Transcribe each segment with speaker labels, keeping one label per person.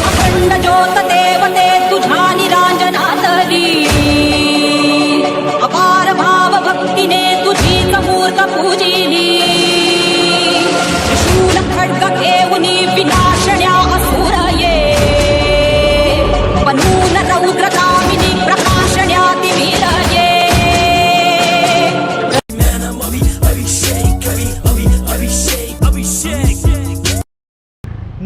Speaker 1: अखंड ज्योत देवते तुझ्या निरांजनातली अपार भाव भक्तीने तुझीच मूर्त पूजिली त्रिशूल खड्ग घेऊनी विनाशण्या असुर ये बनून रौद्र कामिनी प्रकाशण्या तिवीर ये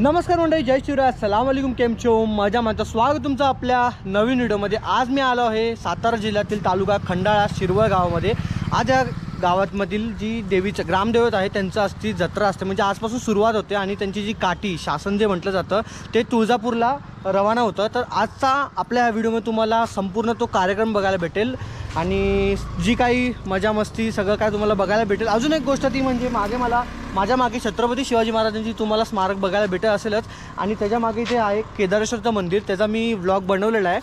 Speaker 2: नमस्कार मंडळी, जय शिवराय, अस्सलाम वालेकुम. केम छो? मजा माझं स्वागत तुमचं आपल्या नवीन व्हिडिओमध्ये. आज मी आलो आहे सातारा जिल्ह्यातील तालुका खंडाळा शिरवळ गावामध्ये. आज या गावामधील जी देवीचं ग्रामदैवत आहे त्यांचं असती जत्रा असते, म्हणजे आजपासून सुरुवात होते आणि त्यांची जी काठी शासन जे म्हटलं जातं ते तुळजापूरला रवाना होतं. तर आजचा आपल्या या व्हिडिओमध्ये तुम्हाला संपूर्ण तो कार्यक्रम बघायला भेटेल आणि जी काही मजा मस्ती सगळं काय तुम्हाला बघायला भेटेल. अजून एक गोष्ट ती म्हणजे माझ्या मागे छत्रपती शिवाजी महाराजांची तुम्हाला स्मारक बघायला भेटत असेलच आणि त्याच्या मागे जे आहे केदारेश्वरचं मंदिर, त्याचा मी व्लॉग बनवलेला आहे.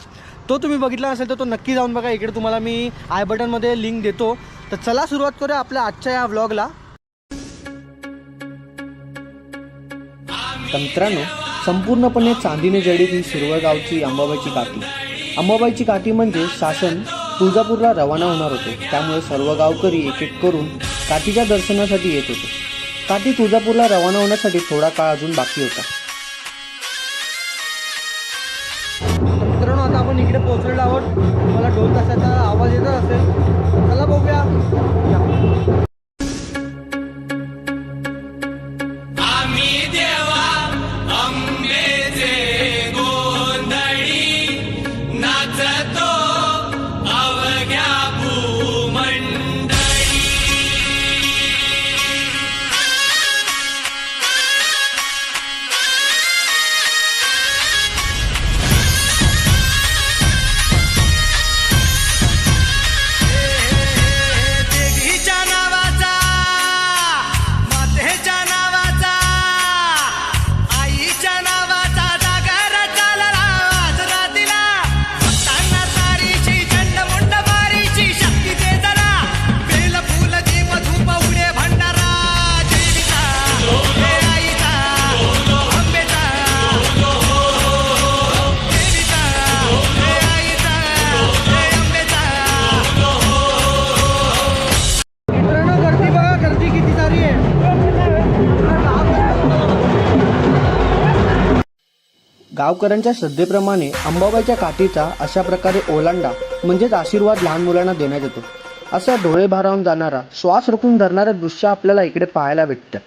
Speaker 2: तो तुम्ही बघितला असेल तर तो नक्की जाऊन बघा. इकडे तुम्हाला मी आय बटनमध्ये लिंक देतो. तर चला सुरुवात करूया आपल्या आजच्या या व्लॉगला. मित्रांनो, संपूर्णपणे चांदीने जडित ही शिरवळ गावची अंबाबाईची काठी. अंबाबाईची काठी म्हणजे शासन तुळजापूरला रवाना होणार होते, त्यामुळे सर्व गावकरी एक एक करून काठीच्या दर्शनासाठी येत होते. काठी तुळजापूरला रवाना होण्यासाठी थोडा काळ अजून बाकी होता. मित्रांनो, आता आपण इकडे पोहोचलेलो आहोत. तुम्हाला ढोल ताशाचा आवाज येत असेल, चला बघूया. गावकऱ्यांच्या श्रद्धेप्रमाणे अंबाबाईच्या काठीचा अशा प्रकारे ओलांडा म्हणजेच आशीर्वाद लहान मुलांना देण्यात येतो. असा डोळे भारावून जाणारा, श्वास रोखून धरणारे दृश्य आपल्याला इकडे पाहायला भेटतं.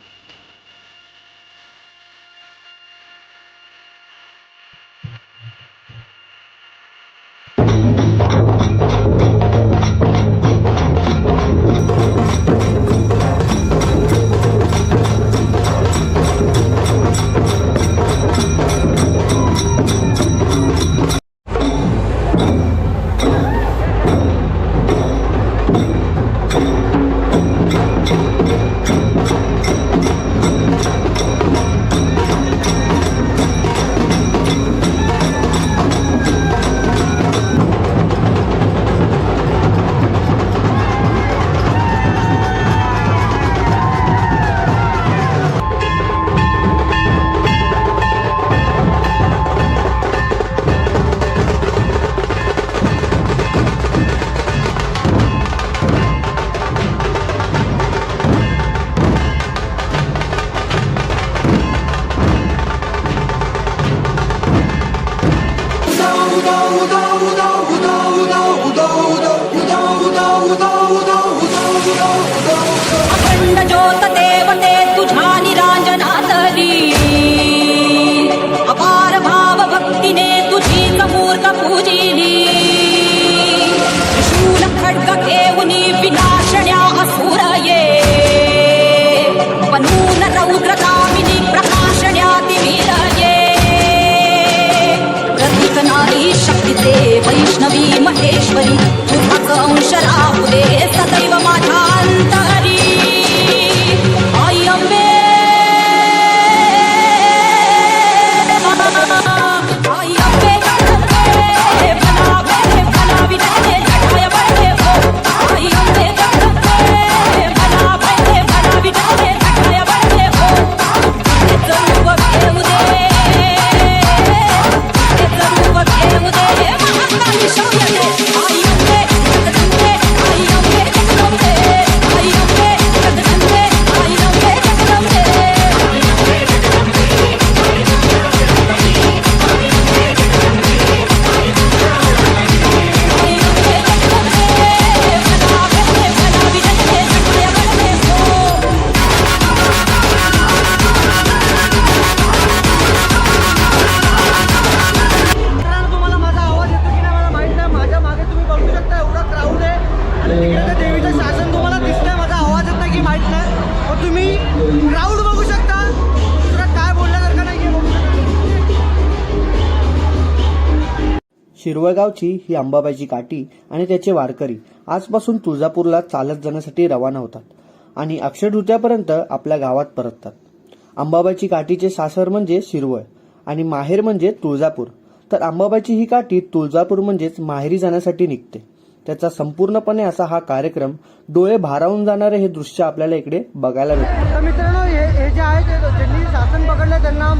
Speaker 1: अखंड ज्योत देवते तुझ्या निरांजनातली अपार भाव भक्तीने तुझीच मूर्त पूजिली त्रिशूल खड्ग घेऊनी विनाशण्या असुर ये बनून रौद्र कामिनी प्रकाशण्या तिवीर ये प्रतीक नारी शक्तीचे वैष्णवी महेश्वरी तुझाच अंश राहू दे सदैव माझ्या अंतरी. आई अंबे, आई अंबे बनावे बनावी जठाय बडे हो. आई अंबे बनावे
Speaker 2: शिरवळ गावची ही अंबाबाईची काठी आणि त्याचे वारकरी आजपासून तुळजापूरला चालत जाण्यासाठी रवाना होतात आणि अक्षय तृतीयापर्यंत आपल्या गावात परततात. अंबाबाईची काठीचे सासर म्हणजे शिरवळ आणि माहेर म्हणजे तुळजापूर. तर अंबाबाईची ही काठी तुळजापूर म्हणजेच माहेरी जाण्यासाठी निघते. त्याचा संपूर्णपणे असा हा कार्यक्रम डोळे भारावून जाणारे हे दृश्य आपल्याला इकडे बघायला भेटते. तर मित्रांनो, हे जे आहे ज्यांनी शासन पकडलं त्यांना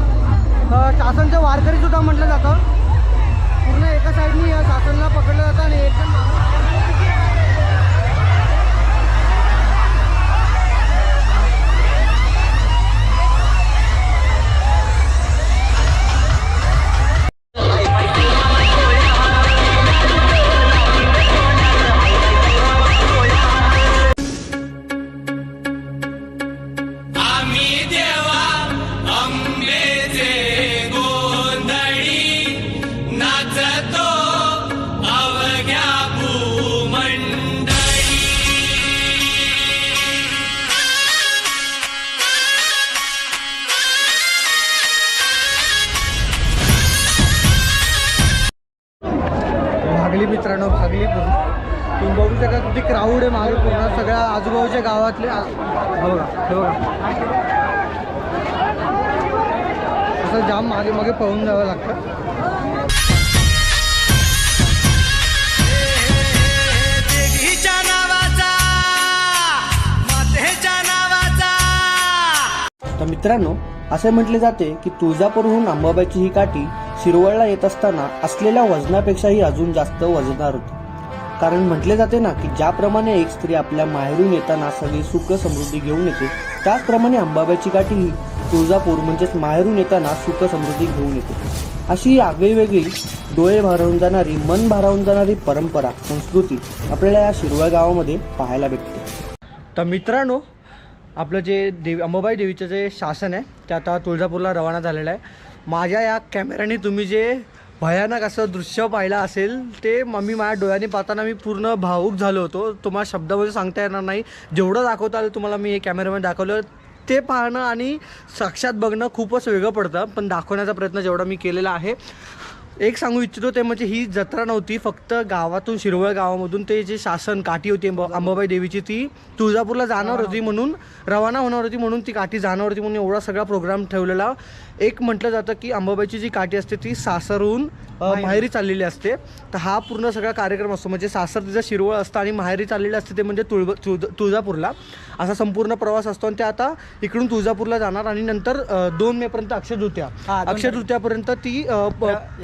Speaker 2: शासनचं वारकरी सुद्धा म्हटलं जातं. पूर्ण एका साईडनी या शासनला पकडलं जातं आणि एकदम मित्रांनो भागली तुम्ही बघू शकता किती क्राऊड आहे मागे. पूर्ण सगळ्या आजूबाजूच्या गावातले बघा हे बघा असं जाम मागे मागे पळून जावं लागतं. तर मित्रांनो, असे म्हटले जाते की तुळजापूरहून अंबाबाईची ही काठी शिरवळला येत असताना असलेल्या वजनापेक्षाही अजून जास्त वजनदार होती. कारण म्हटले जाते ना की ज्याप्रमाणे एक स्त्री आपल्या माहेरून येताना सगळी सुख समृद्धी घेऊन येते, त्याचप्रमाणे अंबाबाईची काठी ही तुळजापूर म्हणजेच माहेरून येताना सुख समृद्धी घेऊन येते. अशी आगळीवेगळी डोळे भारावून जाणारी, मन भारावून जाणारी परंपरा, संस्कृती आपल्याला या शिरवळ गावामध्ये पाहायला भेटते. तर मित्रांनो, आपलं जे अंबाबाई देवीचं जे शासन आहे ते आता तुळजापूरला रवाना झालेलं आहे. माझ्या या कॅमेऱ्याने तुम्ही जे भयानक असं दृश्य पाहिलं असेल ते मी माझ्या डोळ्यांनी पाहताना मी पूर्ण भावूक झालो होतो. तुम्हाला शब्दामध्ये सांगता येणार नाही. जेवढं दाखवता आलं तुम्हाला मी हे कॅमेऱ्यामध्ये दाखवलं ते पाहणं आणि साक्षात बघणं खूपच वेगळं पडतं. पण दाखवण्याचा प्रयत्न जेवढा मी केलेला आहे. एक सांगू इच्छितो ते म्हणजे ही जत्रा नव्हती फक्त गावातून, शिरवळ गावामधून ते जे शासन काठी होती अंबाबाई देवीची ती तुळजापूरला जाणार होती म्हणून, रवाना होणार होती म्हणून ती काठी जाणार होती म्हणून एवढा सगळा प्रोग्राम ठेवलेला. एक म्हटलं जातं की अंबाबाईची जी काठी असते ती सासरहून माहेरी चाललेली असते. तर हा पूर्ण सगळा कार्यक्रम असतो. म्हणजे सासर तिचं शिरवळ असतं आणि माहेरी चाललेली असते ते म्हणजे तुळजापूरला. असा संपूर्ण प्रवास असतो आणि ते आता इकडून तुळजापूरला जाणार आणि नंतर 2 मेपर्यंत अक्षय तृतीयापर्यंत ती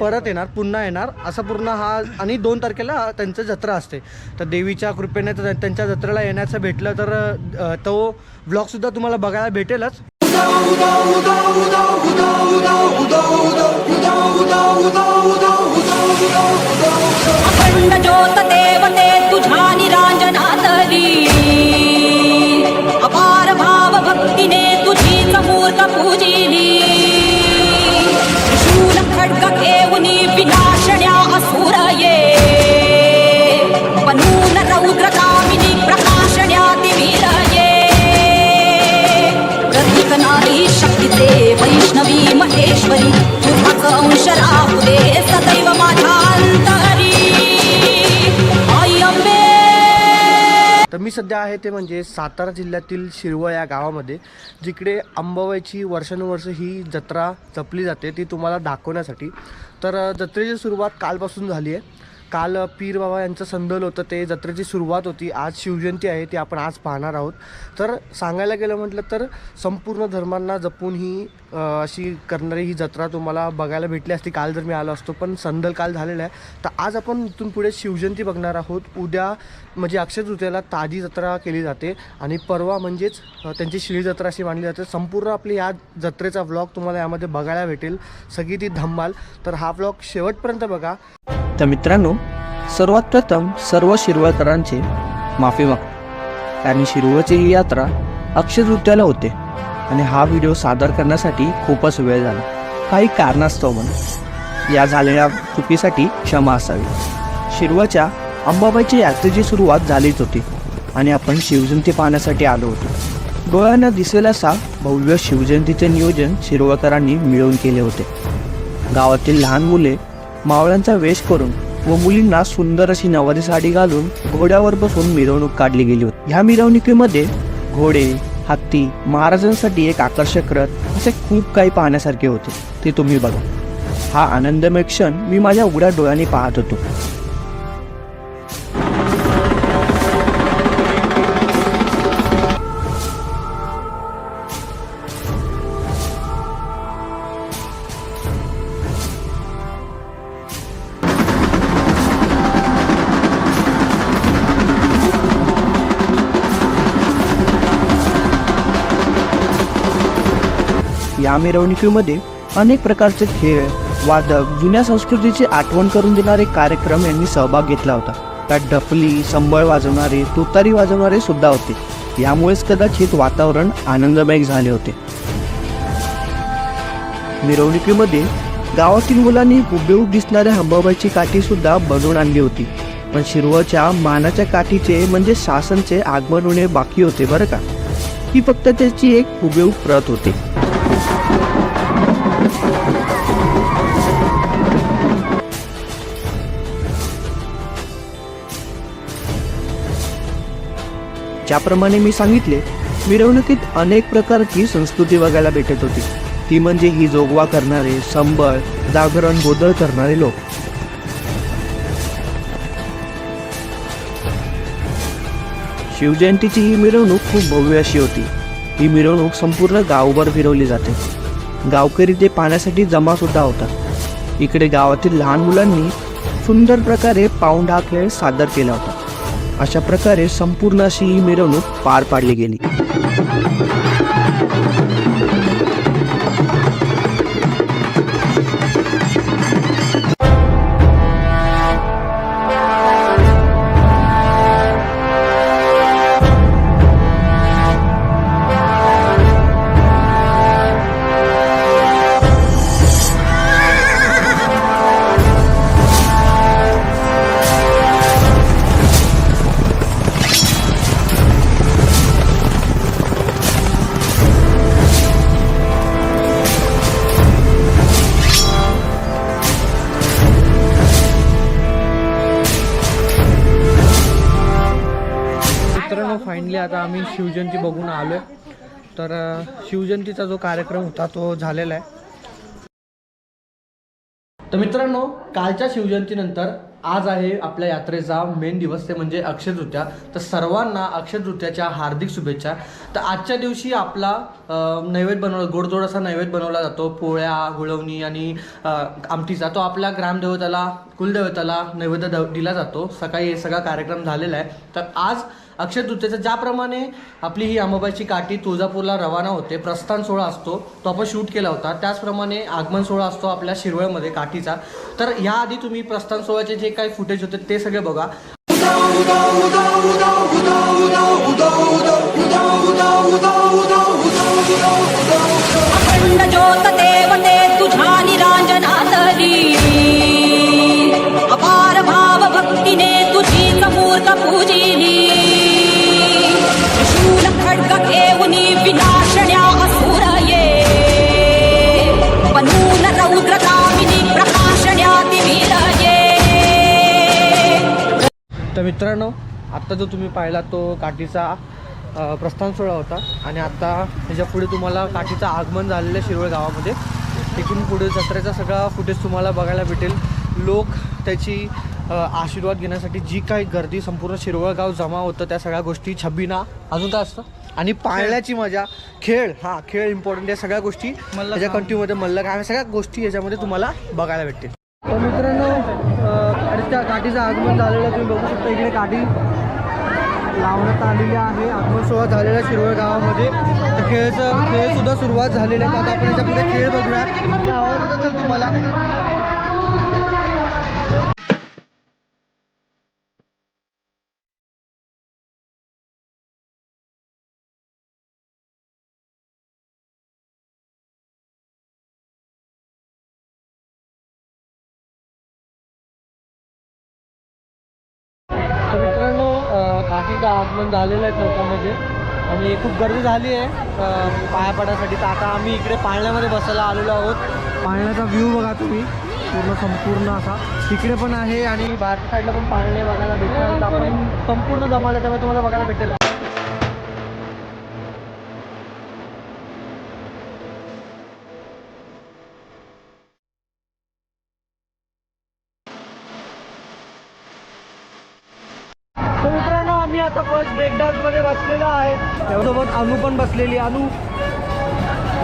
Speaker 2: परत येणार, पुन्हा येणार असं पूर्ण हा. आणि 2 तारखेला त्यांचं जत्रा असते. तर देवीच्या कृपेने त्यांच्या जत्रेला येण्याचं भेटलं तर तो व्लॉगसुद्धा तुम्हाला बघायला भेटेलच.
Speaker 1: अखंड ज्योत देवते तुझ्या निरांजनातली, अपार भाव भक्तीने तुझीच मूर्त पूजिली. शूल खड्ग घेऊनी विनाशण्या असुर ये, बनून रौद्र कामिनी प्रकाशण्या दिवीर ये. प्रतीक नारी शक्तीचे वैष्णवी महेश्वरी, तुझाच अंश राहू दे सदैव माझ्या अंतरी. आई अंबे.
Speaker 2: तर मी सध्या आहे ते म्हणजे सातारा जिल्ह्यातील शिरवळ या गावामध्ये, जिकडे अंबाबाईची वर्षानुवर्ष ही जत्रा जपली जाते ती तुम्हाला दाखवण्यासाठी. तर जत्रेची सुरुवात कालपासून झाली आहे. काल पीर बाबा यांचं संदल होतं, ते जत्रेची सुरुवात होती. आज शिवजयंती आहे, ती आपण आज पाहणार आहोत. तर सांगायला गेलं म्हटलं तर संपूर्ण धर्मांना जपून ही अशी करणारी ही जत्रा तुम्हाला बघायला भेटली असती काल जर मी आलो असतो. पण संदल काल झालेला आहे. तर आज आपण इथून पुढे शिवजयंती बघणार आहोत. उद्या म्हणजे अक्षय तृतीयेला ताजी जत्रा केली जाते आणि परवा म्हणजेच त्यांची शिळी जत्रा अशी मानली जाते. संपूर्ण आपली या जत्रेचा व्लॉग तुम्हाला यामध्ये बघायला भेटेल, सगळी ती धम्माल. तर हा व्लॉग शेवटपर्यंत बघा. तर मित्रांनो, सर्वात प्रथम सर्व शिरवळकरांचे माफी मागतो, कारण शिरवळची ही यात्रा अक्षय तृतीयेला होते आणि हा व्हिडिओ सादर करण्यासाठी खूपच वेळ झाला. काही कारणास्तव म्हणून या झालेल्या चुकीसाठी क्षमा असावी. शिरवळच्या अंबाबाईच्या यात्रेची सुरुवात झालीच होती आणि आपण शिवजयंती पाहण्यासाठी आलो होतो. डोळ्यांना दिसेल असा भव्य शिवजयंतीचे नियोजन शिरवळकरांनी मिळवून केले होते. गावातील लहान मुले मावळ्यांचा वेश करून
Speaker 3: व मुलींना सुंदर अशी नवारी साडी घालून घोड्यावर बसून मिरवणूक काढली गेली होती. ह्या मिरवणुकीमध्ये घोडे, हत्ती, महाराजांसाठी एक आकर्षक रथ असे खूप काही पाहण्यासारखे होते. ते तुम्ही बघा. हा आनंदमय क्षण मी माझ्या उघड्या डोळ्यांनी पाहत होतो. या मिरवणुकीमध्ये अनेक प्रकारचे खेळ, वादक, जुन्या संस्कृतीची आठवण करून देणारे कार्यक्रम यांनी सहभाग घेतला होता. त्यात डफली, संबळ वाजवणारे, तुतारी वाजवणारे सुद्धा होते. यामुळेच कदाचित वातावरण आनंदमय झाले होते. मिरवणुकीमध्ये गावातील मुलांनी हुबेहूब दिसणाऱ्या अंबाबाईची काठी सुद्धा बनवून आणली होती. पण शिरवळच्या मानाच्या काठीचे म्हणजे शासनचे आगमन होणे बाकी होते बरं का. ही फक्त त्याची एक हुबेहूब प्रत होती. ज्याप्रमाणे मी सांगितले, मिरवणुकीत अनेक प्रकारची संस्कृती बघायला भेटत होती. ती म्हणजे ही जोगवा करणारे, संबळ, जागरण, गोंधळ करणारे लोक. शिवजयंतीची ही मिरवणूक खूप भव्य अशी होती. ही मिरवणूक संपूर्ण गावभर फिरवली जाते. गावकरी ते पाहण्यासाठी जमा सुद्धा होतात. इकडे गावातील लहान मुलांनी सुंदर प्रकारे पाऊंड हा खेळ सादर केला होता. अशा प्रकारे संपूर्ण अशी ही मिरवणूक पार पाडली गेली.
Speaker 2: मित्रांनो, फायनली आता आम्ही शिवजयंती बघून आलोय. तर शिवजयंतीचा जो कार्यक्रम होता तो झालेला आहे. तर मित्रांनो, कालच्या शिवजयंतीनंतर आज आहे आपल्या यात्रेचा मेन दिवस, ते म्हणजे अक्षय तृतीया. तर सर्वांना अक्षय तृतीयाच्या हार्दिक शुभेच्छा. तर आजच्या दिवशी आपला नैवेद्य बनवला, गोडधोड असा नैवेद्य बनवला जातो. पोळ्या, गुळवणी आणि आमटीचा तो आपल्या ग्रामदेवताला, कुलदेवताला नैवेद्य दिला जातो. सकाळी हे सगळा कार्यक्रम झालेला आहे. तर आज अक्षय तृतीयेचा ज्याप्रमाणे आपली ही अंबाबाईची काठी तुळजापूरला रवाना होते, प्रस्थान सोहळा असतो तो आपण शूट केला होता. त्याचप्रमाणे आगमन सोहळा असतो आपल्या शिरवळमध्ये काठीचा. तर याआधी तुम्ही प्रस्थान सोहळ्याचे जे काही फुटेज होते ते सगळे बघा.
Speaker 1: अखंड ज्योत देवते तुझ्या निरांजनातली, अपार भाव भक्तीने तुझी मूर्त पूजिली. शूल खड्ग घेऊनी विनाशण्या असुर ये, बनून रौद्र कामिनी प्रकाशण्याति वीर ये.
Speaker 2: तर मित्रांनो, आत्ता जो तुम्ही पाहिला तो काठीचा प्रस्थान सोहळा होता. आणि आता ह्याच्या पुढे तुम्हाला काठीचं आगमन झालेलं आहे शिरवळ गावामध्ये. तिकडून पुढे जत्रेचा सगळा फुटेज तुम्हाला बघायला भेटेल. लोक त्याची आशीर्वाद घेण्यासाठी जी काही गर्दी संपूर्ण शिरवळ गाव जमा होतं, त्या सगळ्या गोष्टी, छबिना, अजून काय असतं, आणि पाळण्याची मजा, खेळ, हा खेळ इम्पॉर्टंट, या सगळ्या गोष्टी त्याच्या कंटिन्यूमध्ये मल्लखांब, सगळ्या गोष्टी याच्यामध्ये तुम्हाला बघायला भेटतील. तर मित्रांनो, काठीचं आगमन झालेलं तुम्ही बघू शकता. इकडे काठी लावण्यात आलेली आहे. आगमन सोहळा झालेला शिरवळ गावामध्ये. तर खेळसुद्धा सुरुवात झालेली आहे. आता आपण याच्यापुढे खेळ बघूया. आवडत असेल तुम्हाला. तर मित्रांनो, काठीचं आगमन झालेलं आहे चौकामध्ये आणि खूप गर्दी झाली आहे पाया पडायसाठी. तर आता आम्ही इकडे पाळण्यामध्ये बसायला आलेलो आहोत. पाळण्याचा व्ह्यू बघा तुम्ही. पूर्ण संपूर्ण असा तिकडे पण आहे आणि बाहेरच्या साईडला पण पाळणे बघायला भेटतात. आपण संपूर्ण जमाला त्यामुळे तुम्हाला बघायला भेटेल. तर मित्रांनो आम्ही आता फर्स्ट ब्रेक डान्समध्ये बसलेलो आहे. त्यासोबत अनु पण बसलेली. अनु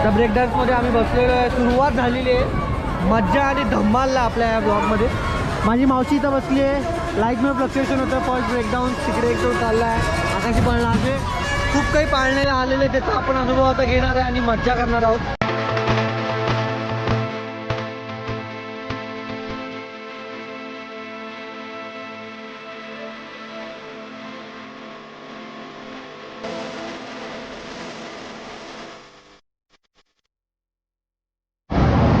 Speaker 2: त्या ब्रेक डान्समध्ये आम्ही बसलेलो आहे. सुरुवात झालेली आहे. मज्जा आणि धम्मालला आपल्या या ब्लॉगमध्ये. माझी मावशी इथं बसली आहे. लाईटमध्ये फ्लक्च्युएशन होतं. फर्स्ट ब्रेकडाऊन तिकडे एक दोन चालला आहे. आकाशी पाळणा असे खूप काही पाळणे आलेले त्याचा आपण अनुभव आता घेणार आहे आणि मज्जा करणार आहोत.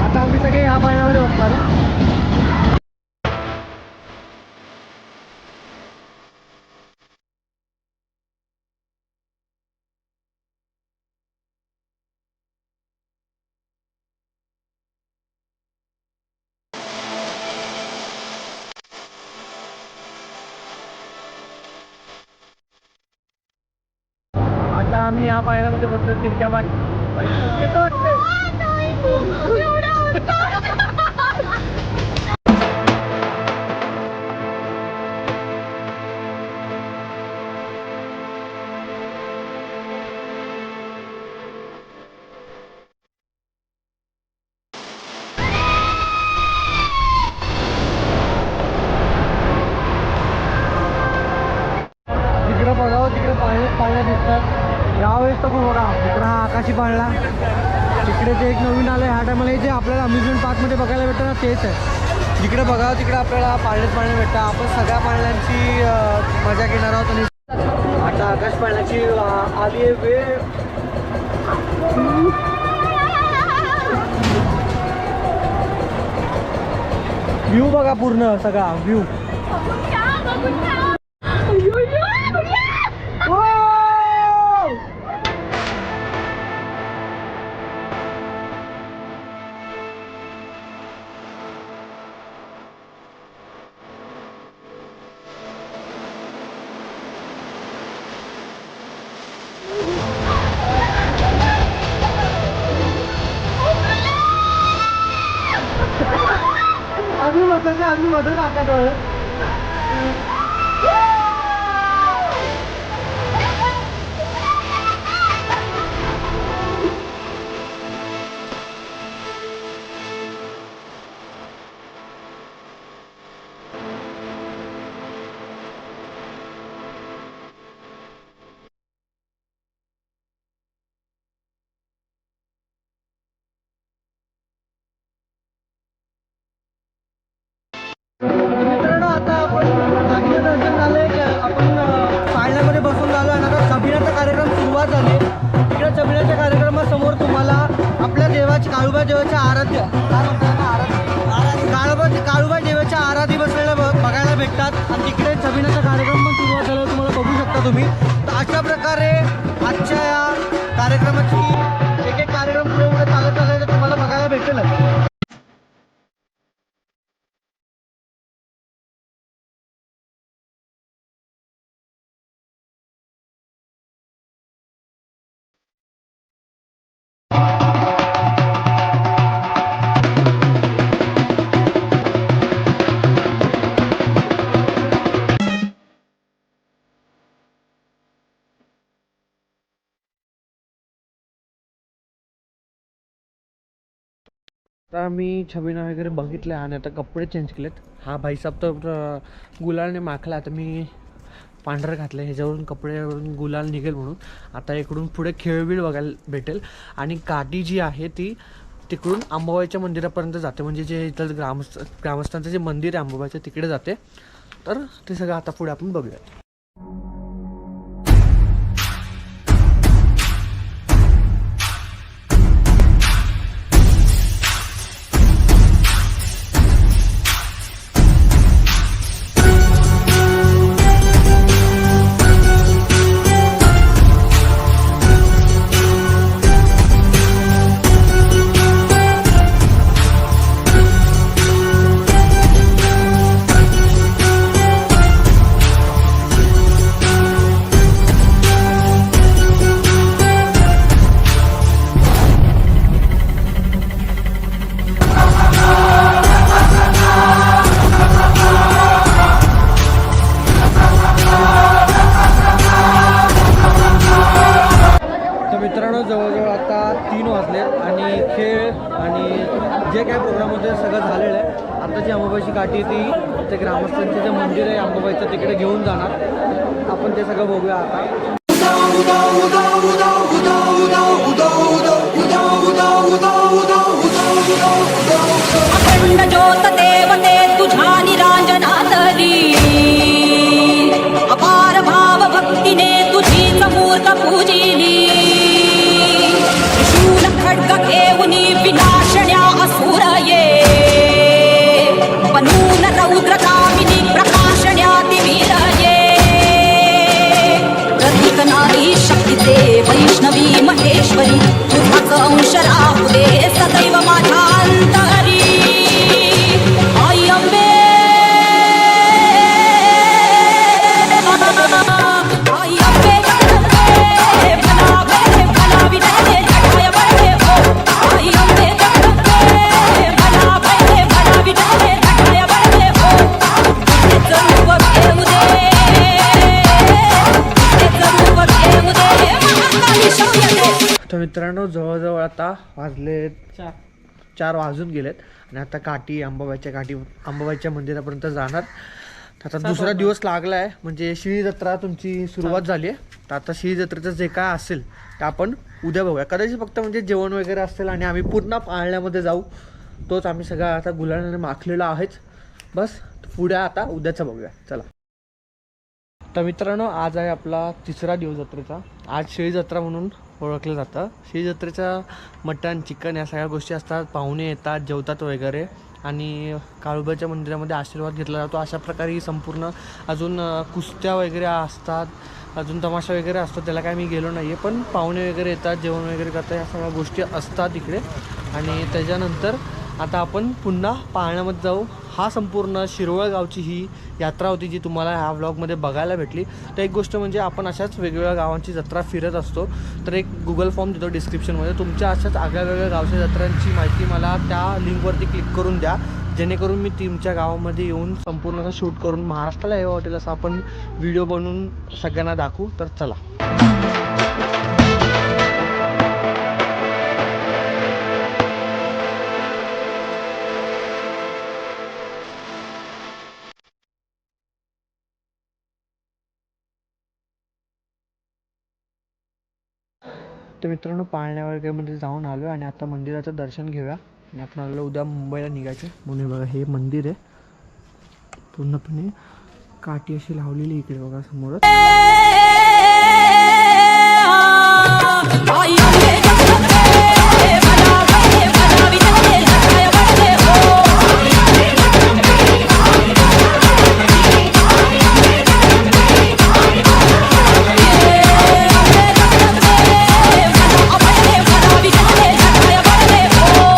Speaker 2: आता आम्ही सगळे ह्या पाळण्यामध्ये बसणार. आता आम्ही या पायऱ्यामध्ये बसलो. तिरक्या तिकडं बघावं तिकडे पाळण्या दिसतात. यावेळेस तर पण बघा इकडं हा आकाशी पाळणा. तिकडे ते एक नवीन आलं आहे ह्या टायमाला. जे आपल्याला अम्युजमेंट पार्कमध्ये बघायला भेटतं ना तेच आहे. जिकडे बघावं तिकडे आपल्याला पाळणे भेटतात. आपण सगळ्या पाळण्यांची मजा घेणार आहोत. आणि आता आकाश पाळण्याची आली आहे वेळ. व्ह्यू बघा पूर्ण सगळा व्ह्यू. अजून मधून टाकतो. मित्रांनो आता आपण दर्शन झालंय. आपण पाळण्यामध्ये बसून झालो आणि आता छबिनाचा कार्यक्रम सुरुवात झाली. तिकडे छबिनाच्या कार्यक्रमासमोर तुम्हाला आपल्या देवाची काळूबाई देवाच्या आराध्य काळूबाई देवाच्या आराधी बसलेल्या बघायला भेटतात. आणि तिकडे छबिनाचा कार्यक्रम पण सुरुवात झाला तुम्हाला बघू शकता तुम्ही. तर अशा प्रकारे आजच्या या कार्यक्रमाची एक कार्यक्रम पुढे पुढे चालत चालले तुम्हाला बघायला भेटेल. आता मी छबिना वगैरे बघितलं आणि आता कपडे चेंज केलेत. हा भाईसाब तर गुलालने माखला. आता मी पांढरं घातलं. ह्याच्यावरून कपड्यावरून गुलाल निघेल म्हणून. आता इकडून पुढे खेळबिळ बघायला भेटेल. आणि काठी जी आहे ती तिकडून अंबाबाईच्या मंदिरापर्यंत जाते. म्हणजे जे इथं ग्रामस्थांचं जे मंदिर आहे अंबाबाईचं तिकडे जाते. तर ते सगळं आता पुढे आपण बघूयात. मित्रांनो जवळजवळ आता 3 वाजले आणि खेळ आणि जे काय प्रोग्राम होते सगळं झालेलं आहे. आता जी अंबाबाईची काठी ती ते ग्रामस्थांचे जे मंदिर आहे अंबाबाईचं तिकडे घेऊन जाणार. आपण ते सगळं बघूया आता.
Speaker 1: अखंड ज्योत देवते तुझ्या निरांजनातली अपार भाव भक्तीने तुझीच मूर्त पूजिली त्रिशूल खड्ग घेऊनी विनाशण्या असुर ये बनून रौद्र कामिनी प्रकाशण्या दिवीर ये प्रतीक नारी शक्तीचे वैष्णवी महेश्वरी तुझाच अंश राहू दे सदैव माझ्या अंतरी आई अंबे आई अंबे भला विनय जटाय बळे हो आई अंबे भला विनय जटाय बळे हो तुझे रूप घेऊ दे महाकाली शौर्य दे.
Speaker 2: तर मित्रांनो जवळजवळ आता वाजले 4 वाजून गेलेत आणि आता काठी अंबाबाईच्या मंदिरापर्यंत जाणार. तर आता दुसरा दिवस लागला आहे म्हणजे शिळी जत्रा तुमची सुरुवात झाली आहे. तर आता शिळी जत्रेचं जे काय असेल ते आपण उद्या बघूया. कदाचित फक्त म्हणजे जेवण वगैरे असेल आणि आम्ही पूर्ण पाळण्यामध्ये जाऊ. तोच आम्ही सगळा आता गुलालाने माखलेला आहेच. बस पुढे आता उद्याचं बघूया चला. तर मित्रांनो आज आहे आपला 3रा दिवस जत्रेचा. आज शिळी जत्रा म्हणून ओळखलं जातं. शिळी जत्रेचा मटण चिकन या सगळ्या गोष्टी असतात. पाहुणे येतात जेवतात वगैरे आणि काळूबाईच्या मंदिरामध्ये आशीर्वाद घेतला जातो. अशा प्रकारे ही संपूर्ण अजून कुस्त्या वगैरे असतात. अजून तमाशा वगैरे असतो. त्याला काय मी गेलो नाही आहे पण पाहुणे वगैरे येतात जेवण वगैरे करतात. या सगळ्या गोष्टी असतात इकडे. आणि त्याच्यानंतर आता आपण पुन्हा पाळण्यामध्ये जाऊ. हा संपूर्ण शिरवळ गावची ही यात्रा होती जी तुम्हाला ह्या व्लॉगमध्ये बघायला भेटली. तर एक गोष्ट म्हणजे आपण अशाच वेगवेगळ्या गावांची जत्रा फिरत असतो. तर एक गुगल फॉर्म देतो डिस्क्रिप्शनमध्ये. तुमच्या अशाच वेगळ्या गावच्या जत्रांची माहिती मला त्या लिंकवरती क्लिक करून द्या जेणेकरून मी तुमच्या गावामध्ये येऊन संपूर्ण असं शूट करून महाराष्ट्राला यावं वाटेल असं आपण व्हिडिओ बनवून सगळ्यांना दाखवू. तर चला. तर मित्रांनो पाळण्या वगैरेमध्ये जाऊन आलो आणि आता मंदिराचं दर्शन घेऊया आणि आपण आलो उद्या मुंबईला निघायचं म्हणून. बघा हे मंदिर आहे पूर्णपणे काठी अशी लावलेली इकडे बघा समोरच.